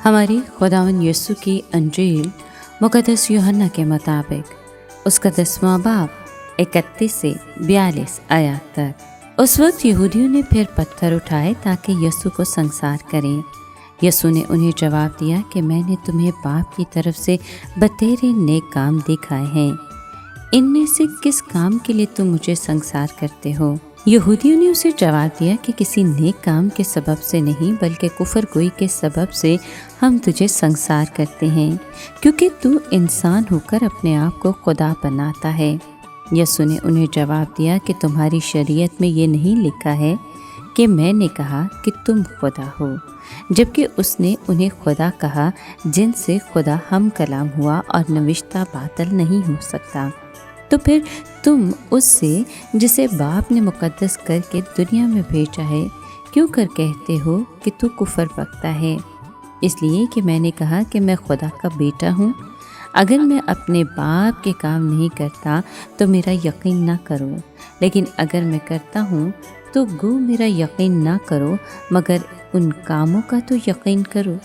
हमारी खुदावन यीशु की अंजील मुक़द्दस यूहन्ना के मुताबिक उसका 10वां बाब 31 से 42 आयत तक। उस वक्त यहूदियों ने फिर पत्थर उठाए ताकि यीशु को संसार करें। यीशु ने उन्हें जवाब दिया कि मैंने तुम्हें बाप की तरफ से बतेरे नेक काम दिखाए हैं, इनमें से किस काम के लिए तुम मुझे संसार करते हो? यहूदियों ने उसे जवाब दिया कि किसी नेक काम के सबब से नहीं, बल्कि कुफर गोई के सबब से हम तुझे संसार करते हैं, क्योंकि तू इंसान होकर अपने आप को खुदा बनाता है। यीशु ने उन्हें जवाब दिया कि तुम्हारी शरीयत में ये नहीं लिखा है कि मैंने कहा कि तुम खुदा हो, जबकि उसने उन्हें खुदा कहा जिनसे खुदा हम कलाम हुआ और नविश्ता बातल नहीं हो सकता। तो फिर तुम उससे जिसे बाप ने मुक़द्दस करके दुनिया में भेजा है क्यों कर कहते हो कि तू कुफर बकता है? इसलिए कि मैंने कहा कि मैं खुदा का बेटा हूँ। अगर मैं अपने बाप के काम नहीं करता तो मेरा यकीन ना करो, लेकिन अगर मैं करता हूँ तो गो मेरा यकीन ना करो, मगर उन कामों का तो यकीन करो,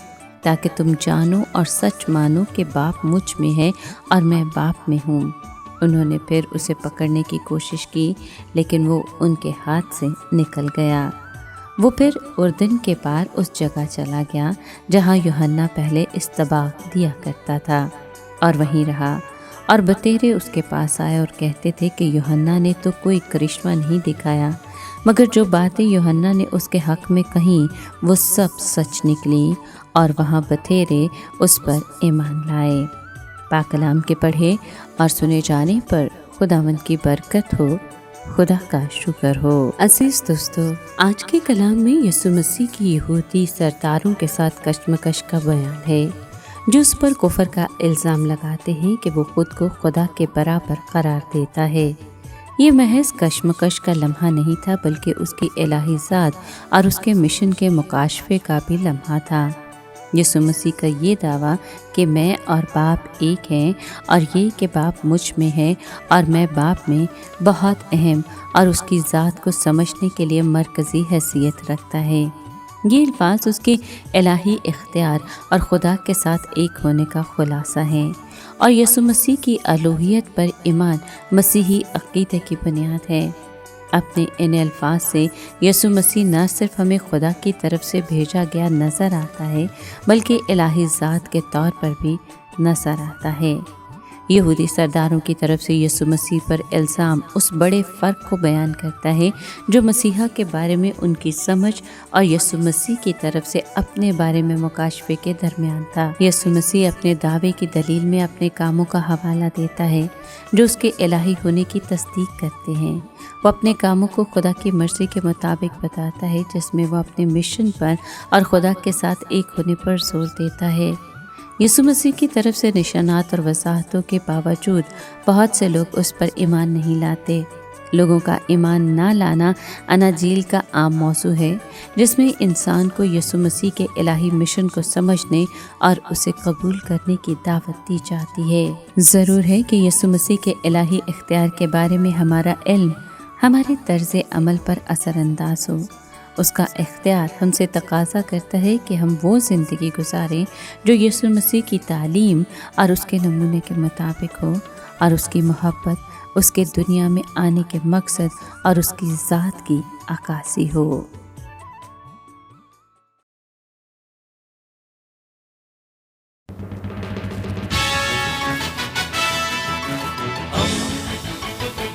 ताकि तुम जानो और सच मानो कि बाप मुझ में है और मैं बाप में हूँ। उन्होंने फिर उसे पकड़ने की कोशिश की, लेकिन वो उनके हाथ से निकल गया। वो फिर उर्दन के पार उस जगह चला गया जहाँ यूहन्ना पहले इस्तबा दिया करता था, और वहीं रहा। और बतेरे उसके पास आए और कहते थे कि यूहन्ना ने तो कोई करिश्मा नहीं दिखाया, मगर जो बातें यूहन्ना ने उसके हक़ में कहीं वो सब सच निकली, और वहाँ बतेरे उस पर ईमान लाए। पाक कलाम के पढ़े और सुने जाने पर खुदावंद की बरकत हो, खुदा का शुक्र हो। अजीज दोस्तों, आज के कलाम में यीशु मसीह की यहूदी सरदारों के साथ कशमकश का बयान है, जो उस पर कुफर का इल्ज़ाम लगाते हैं कि वो खुद को खुदा के बराबर करार देता है। ये महज कशमकश का लम्हा नहीं था, बल्कि उसकी इलाही ज़ात और उसके मिशन के मुकाशफे का भी लम्हा था। यीशु मसीह का ये दावा कि मैं और बाप एक हैं, और ये कि बाप मुझ में है और मैं बाप में, बहुत अहम और उसकी ज़ात को समझने के लिए मरकज़ी हैसियत रखता है। ये अल्फाज उसके इलाही इख्तियार और खुदा के साथ एक होने का खुलासा है, और यीशु मसीह की अलूहियत पर ईमान मसीही अक़ीदे की बुनियाद है। अपने इन अल्फाज से यीशु मसीह न सिर्फ हमें खुदा की तरफ से भेजा गया नज़र आता है, बल्कि इलाही ज़ात के तौर पर भी नज़र आता है। यहूदी सरदारों की तरफ से यीशु मसीह पर इल्ज़ाम उस बड़े फ़र्क को बयान करता है जो मसीहा के बारे में उनकी समझ और यीशु मसीह की तरफ से अपने बारे में मुकाशफे के दरमियान था। यीशु मसीह अपने दावे की दलील में अपने कामों का हवाला देता है जो उसके इलाही होने की तस्दीक करते हैं। वो अपने कामों को खुदा की मर्ज़ी के मुताबिक बताता है, जिसमें वो अपने मिशन पर और खुदा के साथ एक होने पर जोर देता है। यीशु मसीह की तरफ से निशानात और वसाहतों के बावजूद बहुत से लोग उस पर ईमान नहीं लाते। लोगों का ईमान ना लाना अनाजील का आम मौजू है, जिसमें इंसान को यीशु मसीह के इलाही मिशन को समझने और उसे कबूल करने की दावत दी जाती है। ज़रूर है कि यीशु मसीह के इलाही इख्तियार के बारे में हमारा इल्म हमारे तर्ज़ अमल पर असरअंदाज हो। उसका इख्तियार हमसे तकाज़ा करता है कि हम वो ज़िंदगी गुजारें जो यीशु मसीह की तालीम और उसके नमूने के मुताबिक हो, और उसकी मोहब्बत उसके दुनिया में आने के मकसद और उसकी ज़ात की अक्कासी हो।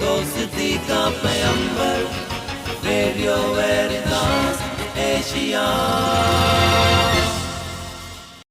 दोस्ती का पैगंबर, रेडियो वेरितास एशिया।